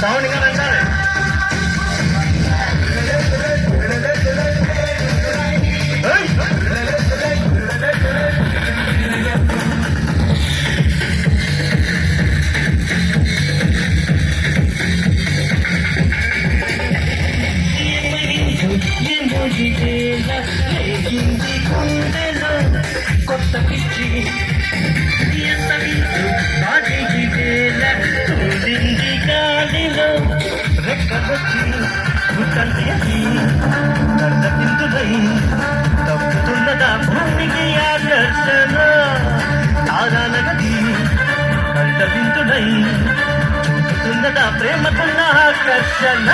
సౌండ్గా నంటారు. కొత్త పిచ్చి ఎంత వింటూ బాడీకి వేళ తోడింది గాలిలో రెక్కలొచ్చి గుట్టంటి నర్ద పిందులై తప్పుతున్నదా భూమికి ఆకర్షణ తారాల గది కంట విందులై చూపుతున్నదా ప్రేమకున్న ఆకర్షణ.